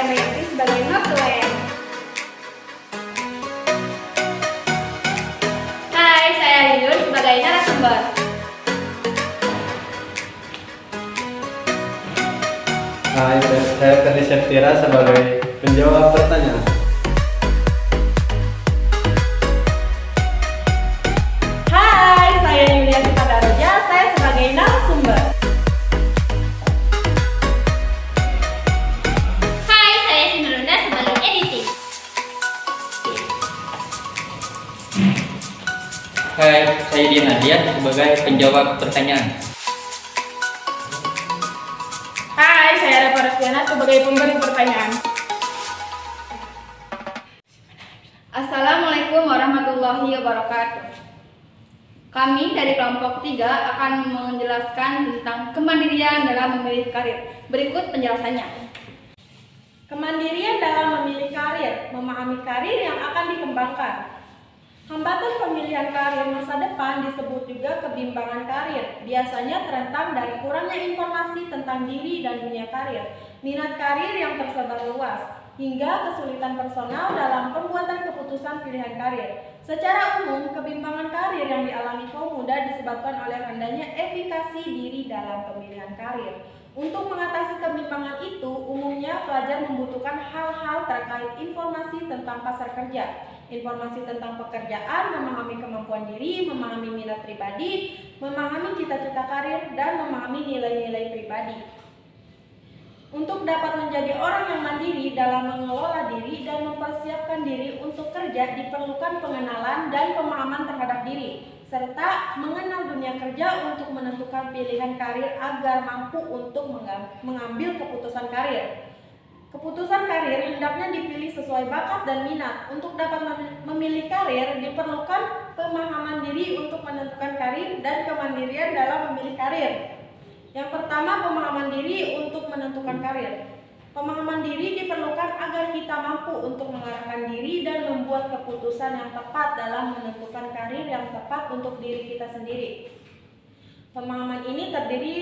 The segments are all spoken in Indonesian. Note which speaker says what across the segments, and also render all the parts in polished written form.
Speaker 1: saya mengikuti sebagai notulen. Hai, saya Yuyun sebagai narasumber.
Speaker 2: Hai, saya Ferdi Septira sebagai penjawab pertanyaan.
Speaker 1: Hai, saya Yulia Sukadaroja, saya sebagai narasumber.
Speaker 3: Hai, saya Sinurunda sebagai editing.
Speaker 4: Hai, saya Dinadia sebagai penjawab pertanyaan.
Speaker 1: Hai, saya Reva Rosdiana sebagai pemberi pertanyaan. Assalamualaikum warahmatullahi wabarakatuh. Kami dari kelompok 3 akan menjelaskan tentang kemandirian dalam memilih karir. Berikut penjelasannya. Kemandirian dalam memilih karir, memahami karir yang akan dikembangkan. Hambatan pemilihan karir masa depan disebut juga kebimbangan karir. Biasanya terentang dari kurangnya informasi tentang diri dan dunia karir, minat karir yang tersebar luas, hingga kesulitan personal dalam pembuatan keputusan pilihan karir. Secara umum, kebimbangan karir yang dialami kaum muda disebabkan oleh rendahnya efikasi diri dalam pemilihan karir. Untuk mengatasi kebimbangan itu, umumnya pelajar membutuhkan hal-hal terkait informasi tentang pasar kerja, informasi tentang pekerjaan, memahami kemampuan diri, memahami minat pribadi, memahami cita-cita karir, dan memahami nilai-nilai pribadi. Untuk dapat menjadi orang yang mandiri dalam mengelola diri dan mempersiapkan diri untuk kerja, diperlukan pengenalan dan pemahaman terhadap diri, serta mengenal dunia kerja untuk menentukan pilihan karir agar mampu untuk mengambil keputusan karir. Keputusan karir hendaknya dipilih sesuai bakat dan minat. Untuk dapat memilih karir, diperlukan pemahaman diri untuk menentukan karir dan kemandirian dalam memilih karir. Yang pertama, pemahaman diri untuk menentukan karir. Pemahaman diri diperlukan agar kita mampu untuk mengarahkan diri dan membuat keputusan yang tepat dalam menentukan karir yang tepat untuk diri kita sendiri. Pemahaman ini terdiri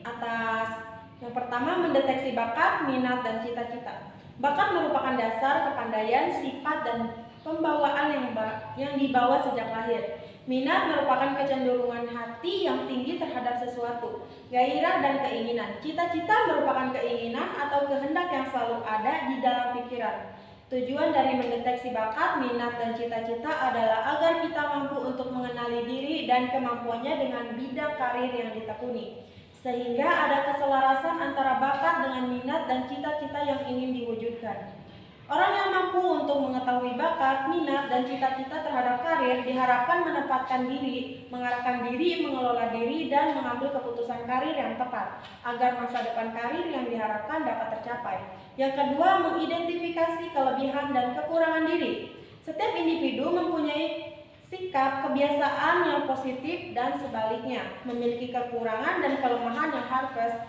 Speaker 1: atas yang pertama, mendeteksi bakat, minat, dan cita-cita. Bakat merupakan dasar kepandaian, sifat, dan pembawaan yang dibawa sejak lahir. Minat merupakan kecenderungan hati yang tinggi terhadap sesuatu, gairah dan keinginan. Cita-cita merupakan keinginan atau kehendak yang selalu ada di dalam pikiran. Tujuan dari mendeteksi bakat, minat, dan cita-cita adalah agar kita mampu untuk mengenali diri dan kemampuannya dengan bidang karir yang ditekuni, sehingga ada keselarasan antara bakat dengan minat dan cita-cita yang ingin diwujudkan. Orang yang mampu untuk mengetahui bakat, minat, dan cita-cita terhadap karir diharapkan menempatkan diri, mengarahkan diri, mengelola diri, dan mengambil keputusan karir yang tepat agar masa depan karir yang diharapkan dapat tercapai. Yang kedua, mengidentifikasi kelebihan dan kekurangan diri. Setiap individu mempunyai sikap, kebiasaan yang positif dan sebaliknya, memiliki kekurangan dan kelemahan yang harus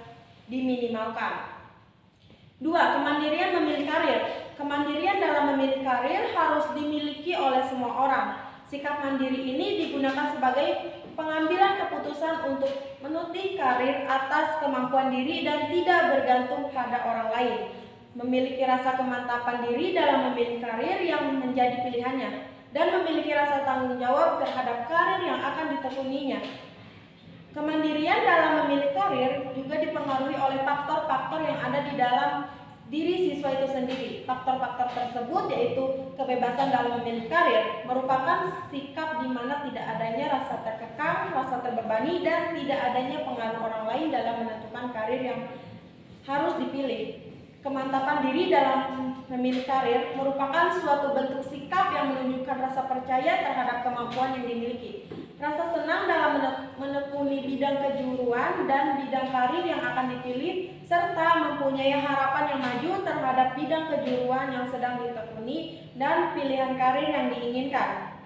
Speaker 1: diminimalkan. 2. Kemandirian memilih karir. Kemandirian dalam memilih karir harus dimiliki oleh semua orang. Sikap mandiri ini digunakan sebagai pengambilan keputusan untuk menuti karir atas kemampuan diri dan tidak bergantung pada orang lain. Memiliki rasa kemantapan diri dalam memilih karir yang menjadi pilihannya, dan memiliki rasa tanggung jawab terhadap karir yang akan ditekuninya. Kemandirian dalam memilih karir juga dipengaruhi oleh faktor-faktor yang ada di dalam diri siswa itu sendiri. Faktor-faktor tersebut yaitu kebebasan dalam memilih karir, merupakan sikap di mana tidak adanya rasa terkekang, rasa terbebani, dan tidak adanya pengaruh orang lain dalam menentukan karir yang harus dipilih. Kemantapan diri dalam memilih karir merupakan suatu bentuk sikap yang menunjukkan rasa percaya terhadap kemampuan yang dimiliki, rasa senang dalam menekuni bidang kejuruan dan bidang karir yang akan dipilih, serta mempunyai harapan yang maju terhadap bidang kejuruan yang sedang ditekuni dan pilihan karir yang diinginkan.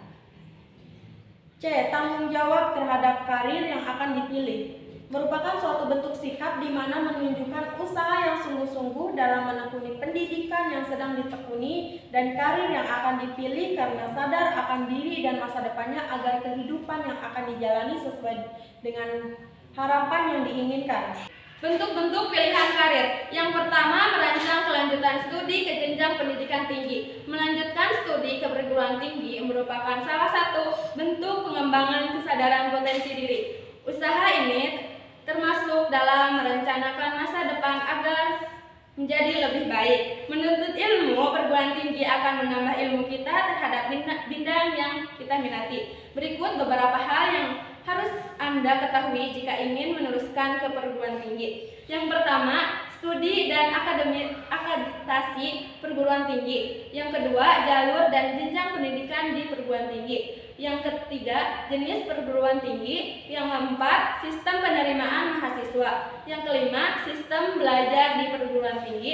Speaker 1: C. Tanggung jawab terhadap karir yang akan dipilih merupakan suatu bentuk sikap di mana menunjukkan usaha yang sungguh-sungguh dalam menekuni pendidikan yang sedang ditekuni dan karir yang akan dipilih karena sadar akan diri dan masa depannya agar kehidupan yang akan dijalani sesuai dengan harapan yang diinginkan. Bentuk-bentuk pilihan karir. Yang pertama, merancang kelanjutan studi jenjang pendidikan tinggi. Melanjutkan studi ke perguruan tinggi merupakan salah satu bentuk pengembangan kesadaran potensi diri. Usaha ini termasuk dalam merencanakan masa depan agar menjadi lebih baik. Menuntut ilmu perguruan tinggi akan menambah ilmu kita terhadap bidang yang kita minati. Berikut beberapa hal yang harus Anda ketahui jika ingin meneruskan ke perguruan tinggi. Yang pertama, studi dan akreditasi perguruan tinggi. Yang kedua, jalur dan jenjang pendidikan di perguruan tinggi. Yang ketiga, jenis perguruan tinggi. Yang keempat, sistem penerimaan mahasiswa. Yang kelima, sistem belajar di perguruan tinggi.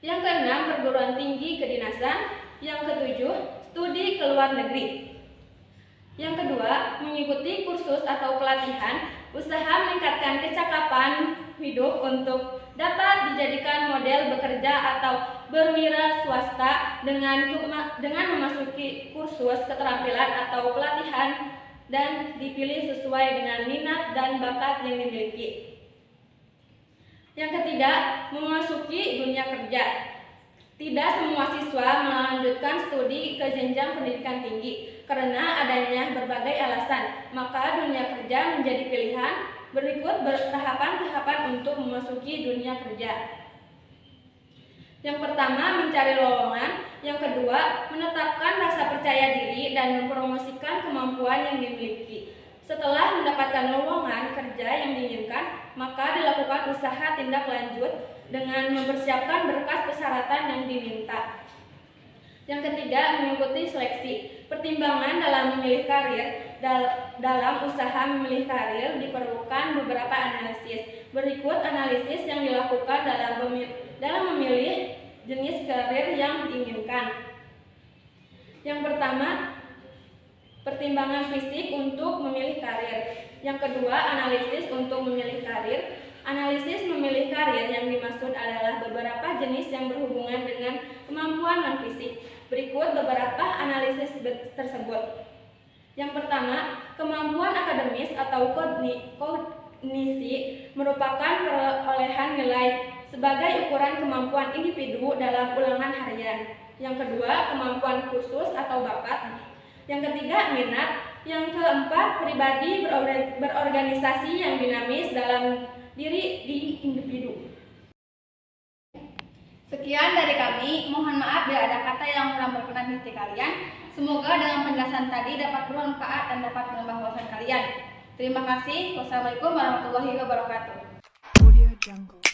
Speaker 1: Yang keenam, perguruan tinggi kedinasan. Yang ketujuh, studi ke luar negeri. Yang kedua, mengikuti kursus atau pelatihan, usaha meningkatkan kecakapan hidup untuk dapat dijadikan model bekerja atau berwira swasta dengan memasuki kursus keterampilan atau pelatihan dan dipilih sesuai dengan minat dan bakat yang dimiliki. Yang ketiga, memasuki dunia kerja. Tidak semua siswa melanjutkan studi ke jenjang pendidikan tinggi karena adanya berbagai alasan, maka dunia kerja menjadi pilihan. Berikut tahapan-tahapan untuk memasuki dunia kerja. Yang pertama, mencari lowongan. Yang kedua, menetapkan rasa percaya diri dan mempromosikan kemampuan yang dimiliki. Setelah mendapatkan lowongan kerja yang diinginkan, maka dilakukan usaha tindak lanjut dengan mempersiapkan berkas persyaratan yang diminta. Yang ketiga, mengikuti seleksi. Pertimbangan dalam memilih karir. Dalam usaha memilih karir diperlukan beberapa analisis. Berikut analisis yang dilakukan dalam memilih jenis karir yang diinginkan. Yang pertama, pertimbangan fisik untuk memilih karir. Yang kedua, analisis untuk memilih karir. Analisis memilih karir yang dimaksud adalah beberapa jenis yang berhubungan dengan kemampuan non-fisik. Berikut beberapa analisis tersebut. Yang pertama, kemampuan akademis atau kognisi merupakan perolehan nilai sebagai ukuran kemampuan individu dalam ulangan harian. Yang kedua, kemampuan khusus atau bakat. Yang ketiga, minat. Yang keempat, pribadi berorganisasi yang dinamis dalam diri di individu.
Speaker 5: Sekian dari kami, mohon maaf bila ada kata yang kurang berkenan di hati kalian. Semoga dengan penjelasan tadi dapat bermanfaat dan dapat menambah wawasan kalian. Terima kasih. Wassalamualaikum warahmatullahi wabarakatuh.
Speaker 6: Audio Jungle.